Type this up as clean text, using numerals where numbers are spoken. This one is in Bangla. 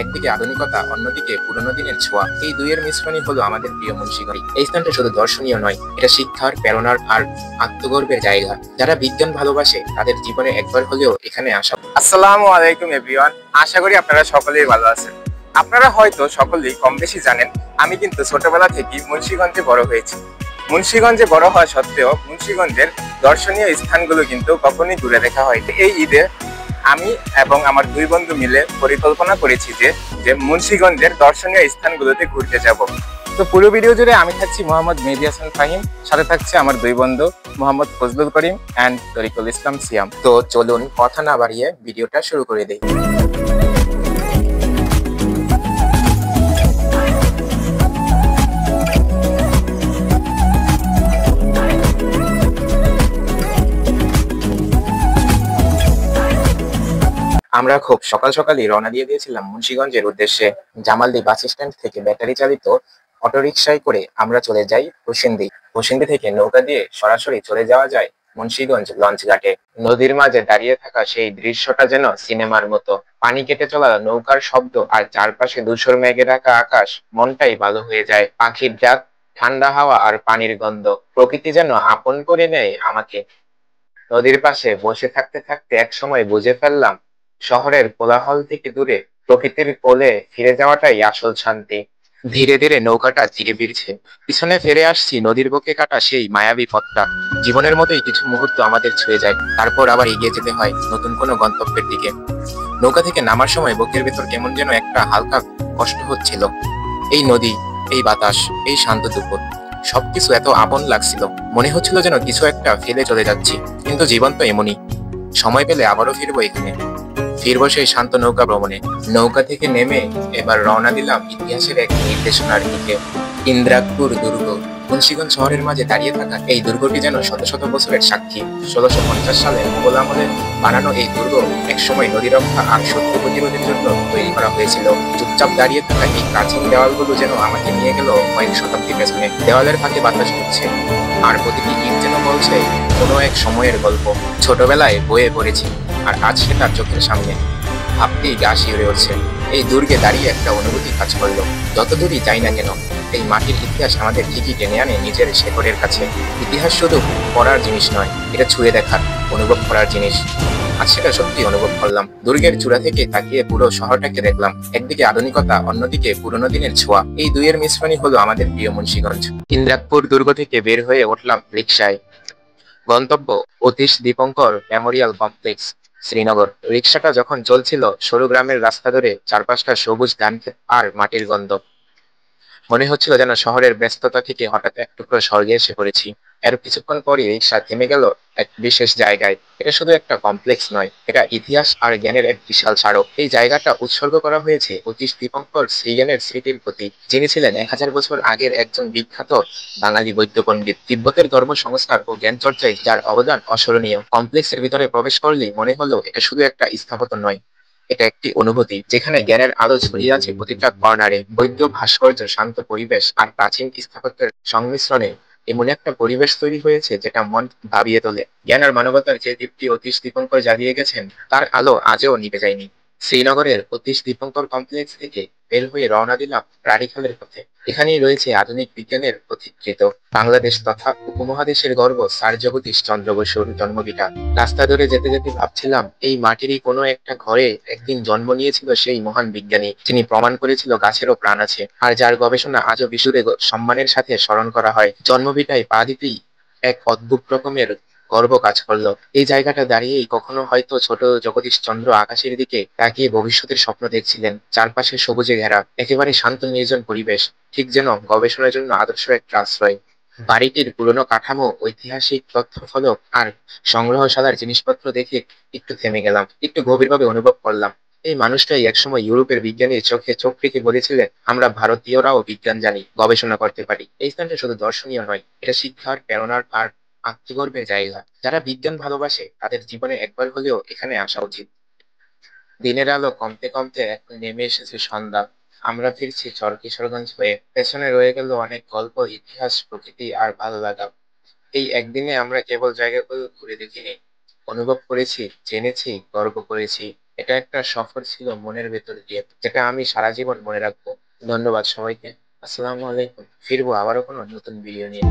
একদিকে আধুনিকতা, অন্যদিকে পুরোনো দিনের ছোঁয়া। এই দুইয়ের মিশ্রণই হলো আমাদের প্রিয় মুন্সিগঞ্জ। এই স্থানটা শুধু দর্শনীয় নয়, এটা শিক্ষার, প্রেরণার আর আত্মগর্বের জায়গা। যারা বিজ্ঞান ভালোবাসে তাদের জীবনে একবার হলেও এখানে আসা। আসসালামু আলাইকুম এভরিওয়ান, আশা করি আপনারা সকলেই ভালো আছেন। আপনারা হয়তো সকলেই কম বেশি জানেন, আমি কিন্তু ছোটবেলা থেকেই মুন্সিগঞ্জে বড় হয়েছি। মুন্সিগঞ্জে বড় হওয়া সত্ত্বেও মুন্সিগঞ্জের দর্শনীয় স্থানগুলো কিন্তু কখনোই ঘুরে দেখা হয়নি। এই ঈদে আমি এবং আমার দুই বন্ধু মিলে পরিকল্পনা করেছি যে যে মুন্সিগঞ্জের দর্শনীয় স্থানগুলোতে ঘুরতে যাব। তো পুরো ভিডিও জুড়ে আমি থাকছি মোহাম্মদ মেহেদী হাসান ফাহিম, সাথে থাকছে আমার দুই বন্ধু মোহাম্মদ ফজলুল করিম অ্যান্ড তরিকুল ইসলাম সিয়াম। তো চলুন কথা না বাড়িয়ে ভিডিওটা শুরু করে দেই। আমরা খুব সকাল সকালই রওনা দিয়ে দিয়েছিলাম মুন্সিগঞ্জের উদ্দেশ্যে। জামালদি বাস স্ট্যান্ড থেকে ব্যাটারি চালিত অটোরিকশায় করে আমরা চলে যাই হোসেন্দি। হোসেন্দি থেকে নৌকা দিয়ে সরাসরি চলে যাওয়া যায় মুন্সিগঞ্জ লঞ্চ ঘাটে। নদীর মাঝে দাঁড়িয়ে থাকা সেই দৃশ্যটা যেন সিনেমার মতো। পানি কেটে চলা নৌকার শব্দ আর চারপাশে ধূসর মেঘে ঢাকা আকাশ, মনটাই ভালো হয়ে যায়। পাখির ডাক, ঠান্ডা হাওয়া আর পানির গন্ধ, প্রকৃতি যেন আপন করে নেয় আমাকে। নদীর পাশে বসে থাকতে থাকতে একসময় বুঝে ফেললাম, শহরের কোলাহল থেকে দূরে প্রকৃতির কোলে ফিরে যাওয়াটাই আসল শান্তি। ধীরে ধীরে নৌকাটা তীরে ফিরছে, পিছনে ফিরে আসছি নদীর বুকে কাটা সেই মায়াবী পথটা। জীবনের মতোই কিছু মুহূর্ত আমাদের ছুঁয়ে যায়, তারপর আবার এগিয়ে যেতে হয় নতুন কোনো গন্তব্যের দিকে। নৌকা থেকে নামার সময় বুকের ভেতর কেমন যেন একটা হালকা কষ্ট হচ্ছিল। এই নদী, এই বাতাস, এই শান্ত দুপুর, সবকিছু এত আপন লাগছিল। মনে হচ্ছিল যেন কিছু একটা ফেলে চলে যাচ্ছি, কিন্তু জীবন তো এমনই, সময় পেলে আবারও ফিরবো এখানে। ফিরবো সেই শান্ত নৌকা ভ্রমণে। নৌকা থেকে নেমে এবার রওনা দিলাম ইতিহাসের এক নির্দেশনার দিকে, ইন্দ্রাকপুর দুর্গ। মুন্সিগঞ্জ শহরের মাঝে দাঁড়িয়ে থাকা এই দুর্গটি যেন শত শত বছরের সাক্ষী। 1650 সালে মোগল আমলে বানানো এই দুর্গ একসময় নদী রক্ষা আর শত্রু প্রতিরোধের জন্য তৈরি করা হয়েছিল। চুপচাপ দাঁড়িয়ে থাকা এই প্রাচীন দেওয়ালগুলো যেন আমাকে নিয়ে গেল কয়েক শতাব্দী পেছনে। দেওয়ালের ফাঁকে বাতাস ঢুকছে, আর প্রতিটি ইট যেন বলছে কোনো এক সময়ের গল্প। ছোটবেলায় বইয়ে পড়েছি, আর আজ সেটা চোখের সামনে। ভাবতেই গা শিউরে উঠছে। এই দুর্গে দাঁড়িয়ে একটা অনুভূতি কাজ করলো, যত দূরই যাই না কেন এই মাটির ইতিহাস আমাদের ঠিকই টেনে আনে নিজের শেকড়ের কাছে। ইতিহাস শুধু পড়ার জিনিস নয়, এটা ছুঁয়ে দেখার, অনুভব করার জিনিস। আজ সেটা সত্যি অনুভব করলাম। দুর্গের চূড়া থেকে তাকিয়ে পুরো শহরটাকে দেখলাম, একদিকে আধুনিকতা, অন্যদিকে পুরোনো দিনের ছোঁয়া। এই দুইয়ের মিশ্রণই হলো আমাদের প্রিয় মুন্সিগঞ্জ। ইন্দ্রাকপুর দুর্গ থেকে বের হয়ে উঠলাম রিকশায়। গন্তব্য অতীশ দীপঙ্কর মেমোরিয়াল কমপ্লেক্স, শ্রীনগর। রিক্সাটা যখন চলছিল সরু গ্রামের রাস্তা ধরে, চারপাশটা সবুজ ধানক্ষেত আর মাটির গন্ধ, মনে হচ্ছিল যেন শহরের ব্যস্ততা থেকে হঠাৎ এক টুকরো স্বর্গে এসে পড়েছি। এর কিছুক্ষণ পরই রিক্সা থেমে গেল এক বিশেষ জায়গায়। এটা শুধু একটা কমপ্লেক্স নয়, এটা ইতিহাস আর জ্ঞানের এক বিশাল স্মারক। এই জায়গাটা উৎসর্গ করা হয়েছে অতীশ দীপঙ্কর শ্রীজ্ঞানের স্মৃতির প্রতি, যিনি ছিলেন 1000 বছর আগের একজন বিখ্যাত বাঙালি বৈদ্য পণ্ডিত। তিব্বতের ধর্ম সংস্কার ও জ্ঞান চর্চায় যার অবদান অস্মরণীয়। কমপ্লেক্সের ভিতরে প্রবেশ করলেই মনে হলো এটা শুধু একটা স্থাপত্য নয়, এটা একটি অনুভূতি, যেখানে জ্ঞানের আলো ছড়িয়ে আছে প্রতিটা কর্নারে। বৈদ্য ভাস্কর্য, শান্ত পরিবেশ আর প্রাচীন স্থাপত্যের সংমিশ্রণে এমন একটা পরিবেশ তৈরি হয়েছে যেটা মন ভাবিয়ে তোলে। জ্ঞান আর মানবতার যে দীপ্তি অতীশ দীপঙ্কর জ্বালিয়ে গেছেন, তার আলো আজও নিভে যায়নি। শ্রীনগরের অতীশ দীপঙ্কর কমপ্লেক্স থেকে বের হয়ে রওনা দিলাম রানীখালের পথে। এখানেই রয়েছে আধুনিক বিজ্ঞানের প্রতিকৃত, বাংলাদেশ তথা উপমহাদেশের গর্ব স্যার জগদীশ চন্দ্র বসুর জন্মভিটা। রাস্তা ধরে যেতে যেতে ভাবছিলাম, এই মাটিরই কোনো একটা ঘরে একদিন জন্ম নিয়েছিল সেই মহান বিজ্ঞানী, যিনি প্রমাণ করেছিল গাছেরও প্রাণ আছে, আর যার গবেষণা আজও বিশ্বরে সম্মানের সাথে স্মরণ করা হয়। জন্মভিটায় পা দিতেই এক অদ্ভুত রকমের গর্ব কাজ করলো। এই জায়গাটা দাঁড়িয়েই কখনো হয়তো ছোট জগদীশ চন্দ্র আকাশের দিকে তাকিয়ে ভবিষ্যতের স্বপ্ন দেখছিলেন। চারপাশে সবুজে ঘেরা একেবারে শান্ত নির্জন পরিবেশ, ঠিক যেন গবেষণার জন্য আদর্শ একটা আশ্রয়। বাড়িটির পুরনো কাঠামো, ঐতিহাসিক তথ্য ফলক আর সংগ্রহশালার জিনিসপত্র দেখে একটু থেমে গেলাম, একটু গভীরভাবে অনুভব করলাম। এই মানুষটাই একসময় ইউরোপের বিজ্ঞানীর চোখে চোখ রেখে বলেছিলেন, আমরা ভারতীয়রাও বিজ্ঞান জানি, গবেষণা করতে পারি। এই স্থানটা শুধু দর্শনীয় নয়, এটা শিক্ষার, প্রেরণার আর আত্মগর্বের জায়গা। যারা বিজ্ঞান ভালোবাসে তাদের জীবনে একবার হলেও এখানে আসা উচিত। দিনের আলো কমতে কমতে এখন নেমে এসেছে সন্ধ্যা। আমরা ফিরছি চরকিশোরগঞ্জ হয়ে। পেছনে রয়ে গেল অনেক গল্প, ইতিহাস, প্রকৃতি আর ভালো লাগা। এই একদিনে আমরা কেবল জায়গাগুলো ঘুরে দেখিনি, অনুভব করেছি, জেনেছি, গর্ব করেছি। এটা একটা সফর ছিল মনের ভেতর দিয়ে, যেটা আমি সারা জীবন মনে রাখবো। ধন্যবাদ সবাইকে। আসসালামু আলাইকুম। ফিরবো আবারও কোনো নতুন ভিডিও নিয়ে।